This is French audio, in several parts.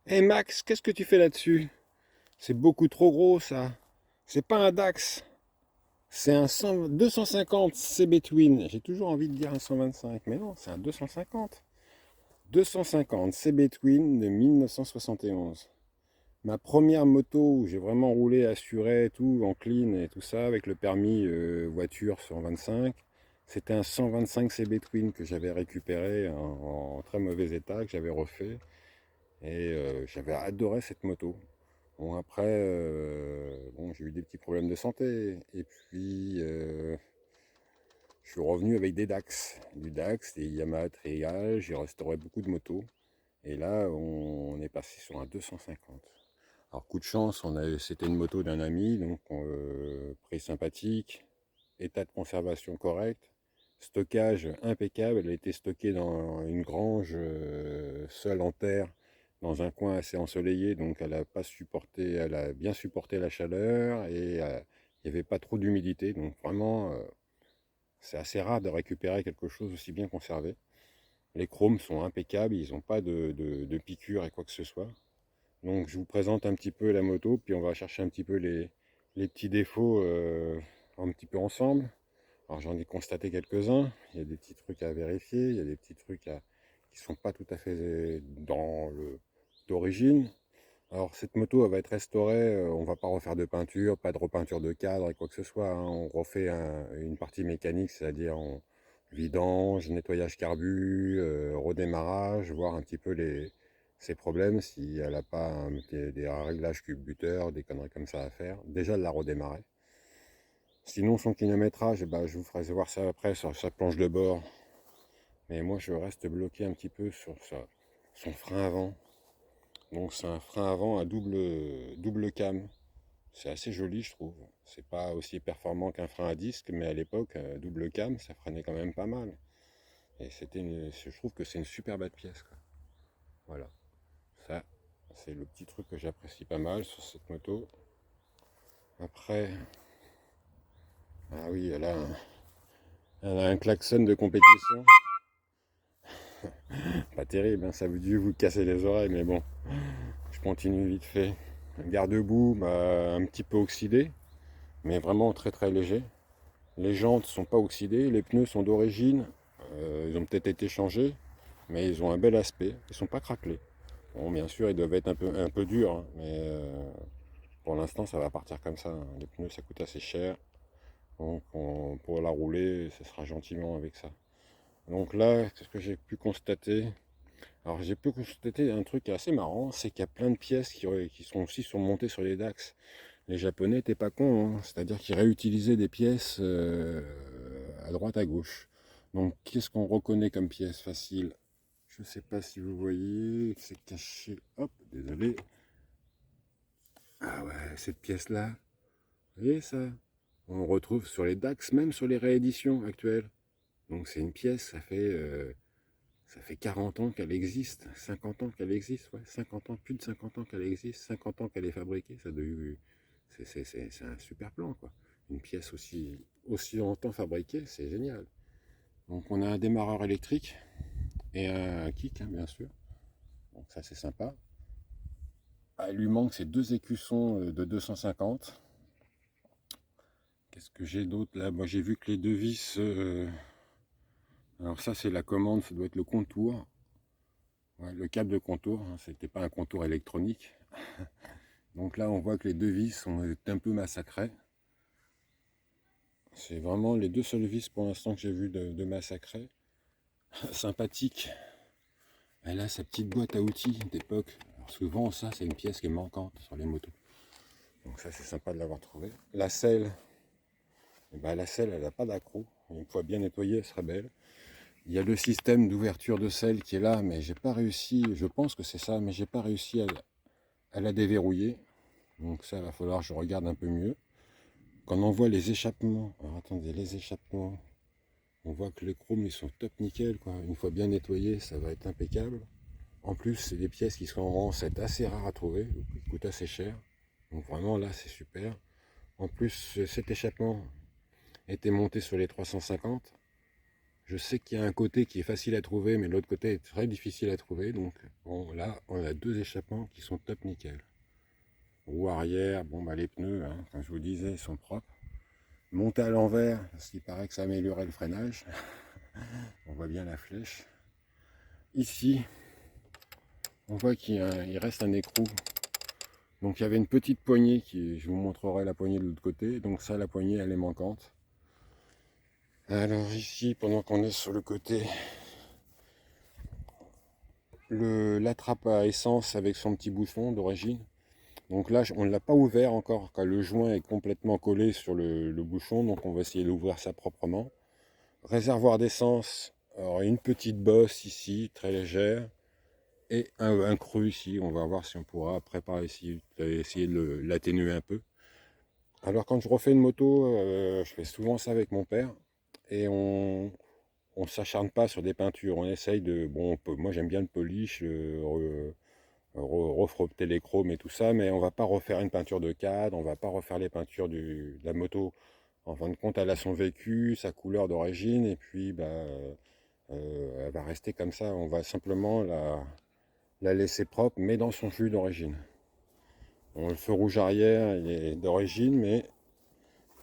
Eh Max, qu'est-ce que tu fais là-dessus? C'est beaucoup trop gros ça. C'est pas un DAX, c'est un 250 CB Twin. J'ai toujours envie de dire un 125, mais non, c'est un 250. 250 CB Twin de 1971. Ma première moto où j'ai vraiment roulé assuré, tout en clean et tout ça, avec le permis voiture 125, c'était un 125 CB Twin que j'avais récupéré en très mauvais état, que j'avais refait. Et j'avais adoré cette moto. Bon, après, bon, j'ai eu des petits problèmes de santé. Et puis, je suis revenu avec des DAX. Du DAX, des Yamaha Trial. J'ai restauré beaucoup de motos. Et là, on est passé sur un 250. Alors, coup de chance, c'était une moto d'un ami. Donc, prix sympathique. État de conservation correct. Stockage impeccable. Elle a été stockée dans une grange seule en terre, dans un coin assez ensoleillé, donc elle a bien supporté la chaleur et il n'y avait pas trop d'humidité. Donc vraiment, c'est assez rare de récupérer quelque chose aussi bien conservé. Les chromes sont impeccables, ils n'ont pas de piqûres et quoi que ce soit. Donc je vous présente un petit peu la moto, puis on va chercher un petit peu les petits défauts un petit peu ensemble. Alors j'en ai constaté quelques-uns, il y a des petits trucs à vérifier, il y a des petits trucs qui sont pas tout à fait dans le d'origine. Alors cette moto elle va être restaurée, on va pas refaire de peinture, pas de repeinture de cadre et quoi que ce soit, hein. On refait une partie mécanique, c'est-à-dire vidange, nettoyage carbu, redémarrage, voir un petit peu ses problèmes, si elle n'a pas des réglages cube-buteur, des conneries comme ça à faire. Déjà de la redémarrer. Sinon, son kilométrage, bah, je vous ferai voir ça après sur sa planche de bord. Mais moi, je reste bloqué un petit peu sur son frein avant. Donc, c'est un frein avant à double cam. C'est assez joli, je trouve. C'est pas aussi performant qu'un frein à disque, mais à l'époque, double cam, ça freinait quand même pas mal. Et je trouve que c'est une super belle pièce, quoi. Voilà. Ça, c'est le petit truc que j'apprécie pas mal sur cette moto. Après, ah oui, elle a un klaxon de compétition. Pas terrible, hein, ça a dû vous casser les oreilles, mais bon, je continue vite fait. Un garde-boue, bah, un petit peu oxydé, mais vraiment très très léger. Les jantes sont pas oxydées, les pneus sont d'origine, ils ont peut-être été changés, mais ils ont un bel aspect, ils sont pas craquelés. Bon, bien sûr, ils doivent être un peu durs, hein, mais pour l'instant, ça va partir comme ça, hein. Les pneus, ça coûte assez cher, donc pour la rouler, ce sera gentiment avec ça. Donc là, qu'est-ce que j'ai pu constater? Alors j'ai pu constater un truc assez marrant, c'est qu'il y a plein de pièces qui sont aussi surmontées sur les DAX. Les Japonais n'étaient pas cons, hein. C'est-à-dire qu'ils réutilisaient des pièces à droite à gauche. Donc qu'est-ce qu'on reconnaît comme pièce facile? Je ne sais pas si vous voyez, c'est caché. Hop, désolé. Ah ouais, cette pièce-là, vous voyez ça? On le retrouve sur les DAX, même sur les rééditions actuelles. Donc c'est une pièce, ça fait 40 ans qu'elle existe, 50 ans qu'elle existe, ouais, 50 ans, plus de 50 ans qu'elle existe, 50 ans qu'elle est fabriquée, c'est un super plan, quoi. Une pièce aussi longtemps fabriquée, c'est génial. Donc on a un démarreur électrique et un kick, hein, bien sûr. Donc ça c'est sympa. Ah, il lui manque ces deux écussons de 250. Qu'est-ce que j'ai d'autre là? Moi j'ai vu que les deux vis, alors ça c'est la commande, ça doit être le contour. Ouais, le câble de contour, hein, c'était pas un contour électronique. Donc là, on voit que les deux vis sont un peu massacrées. C'est vraiment les deux seules vis pour l'instant que j'ai vu de massacrées. Sympathique. Elle a sa petite boîte à outils d'époque. Alors souvent, ça, c'est une pièce qui est manquante sur les motos. Donc ça, c'est sympa de l'avoir trouvé. La selle, eh ben, la selle, elle n'a pas d'accroc. Une fois bien nettoyée, elle sera belle. Il y a le système d'ouverture de selle qui est là, mais j'ai pas réussi, je pense que c'est ça, mais j'ai pas réussi à la déverrouiller. Donc ça, il va falloir que je regarde un peu mieux. Quand on voit les échappements, alors attendez, les échappements, on voit que les chromes ils sont top nickel, quoi. Une fois bien nettoyés, ça va être impeccable. En plus, c'est des pièces qui sont en c'est assez rare à trouver, qui coûtent assez cher. Donc vraiment là, c'est super. En plus, cet échappement était monté sur les 350. Je sais qu'il y a un côté qui est facile à trouver, mais l'autre côté est très difficile à trouver. Donc bon, là, on a deux échappements qui sont top nickel. Roue arrière, bon bah les pneus, hein, comme je vous disais, ils sont propres. Monter à l'envers, parce qu'il paraît que ça améliorait le freinage. On voit bien la flèche. Ici, on voit qu'il reste un écrou. Donc il y avait une petite poignée qui, je vous montrerai la poignée de l'autre côté. Donc ça, la poignée, elle est manquante. Alors ici, pendant qu'on est sur le côté, la trappe à essence avec son petit bouchon d'origine. Donc là, on ne l'a pas ouvert encore, car le joint est complètement collé sur le bouchon. Donc on va essayer d'ouvrir ça proprement. Réservoir d'essence, alors une petite bosse ici, très légère. Et un creux ici, on va voir si on pourra préparer ici, essayer de l'atténuer un peu. Alors quand je refais une moto, je fais souvent ça avec mon père, et on ne s'acharne pas sur des peintures, on essaye de, bon, moi j'aime bien le polish, refrotter les chromes et tout ça, mais on va pas refaire une peinture de cadre, on va pas refaire les peintures de la moto. En fin de compte, elle a son vécu, sa couleur d'origine, et puis bah, elle va rester comme ça, on va simplement la laisser propre, mais dans son jus d'origine. Bon, le feu rouge arrière, il est d'origine, mais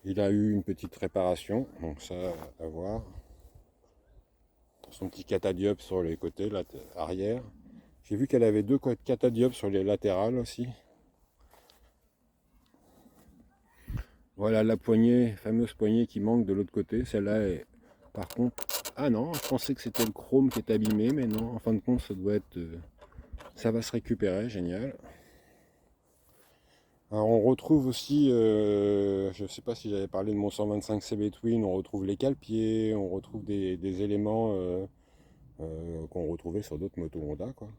il a eu une petite réparation, donc ça à voir. Son petit catadiop sur les côtés arrière. J'ai vu qu'elle avait deux catadiopes sur les latérales aussi. Voilà la poignée, fameuse poignée qui manque de l'autre côté. Celle-là est par contre... Ah non, je pensais que c'était le chrome qui est abîmé, mais non, en fin de compte, ça doit être... ça va se récupérer, génial. Alors on retrouve aussi, je ne sais pas si j'avais parlé de mon 125 CB Twin, on retrouve les cale-pieds, on retrouve des éléments qu'on retrouvait sur d'autres motos Honda, quoi.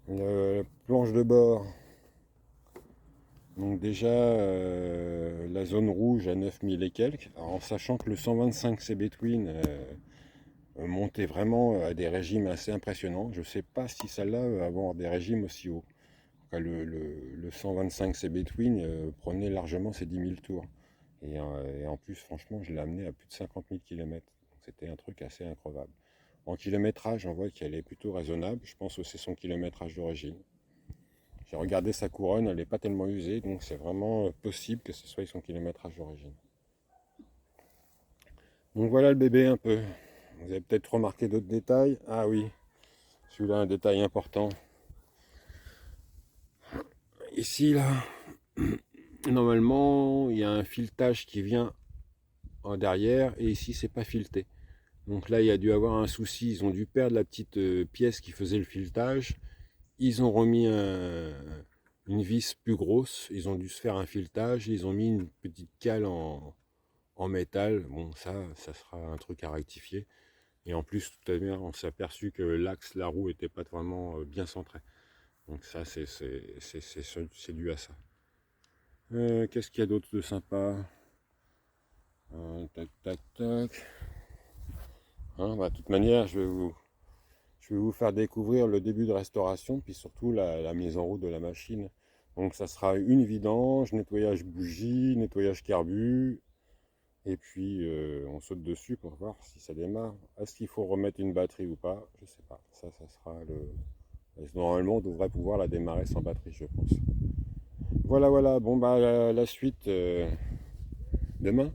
La planche de bord, donc déjà la zone rouge à 9000 et quelques, alors en sachant que le 125 CB Twin montait vraiment à des régimes assez impressionnants. Je ne sais pas si celle-là va avoir des régimes aussi hauts. Le 125 CB Twin prenait largement ses 10 000 tours. Et en plus, franchement, je l'ai amené à plus de 50 000 km. C'était un truc assez incroyable. En kilométrage, on voit qu'elle est plutôt raisonnable. Je pense que c'est son kilométrage d'origine. J'ai regardé sa couronne, elle n'est pas tellement usée, donc c'est vraiment possible que ce soit son kilométrage d'origine. Donc voilà le bébé un peu. Vous avez peut-être remarqué d'autres détails. Ah oui, celui-là, un détail important. Ici, là, normalement, il y a un filetage qui vient en derrière, et ici, c'est pas fileté. Donc là, il y a dû avoir un souci. Ils ont dû perdre la petite pièce qui faisait le filetage. Ils ont remis une vis plus grosse. Ils ont dû se faire un filetage. Ils ont mis une petite cale en métal. Bon, ça sera un truc à rectifier. Et en plus, tout à l'heure, on s'est aperçu que l'axe, la roue, n'était pas vraiment bien centré. Donc ça, c'est dû à ça. Qu'est-ce qu'il y a d'autre de sympa? Tac, tac, tac. Hein, bah, de toute manière, je vais vous faire découvrir le début de restauration, puis surtout la mise en route de la machine. Donc ça sera une vidange, nettoyage bougie, nettoyage carbu, et puis on saute dessus pour voir si ça démarre. Est-ce qu'il faut remettre une batterie ou pas? Je sais pas. Ça sera le... Normalement, on devrait pouvoir la démarrer sans batterie, je pense. Voilà, voilà. Bon, bah la suite demain.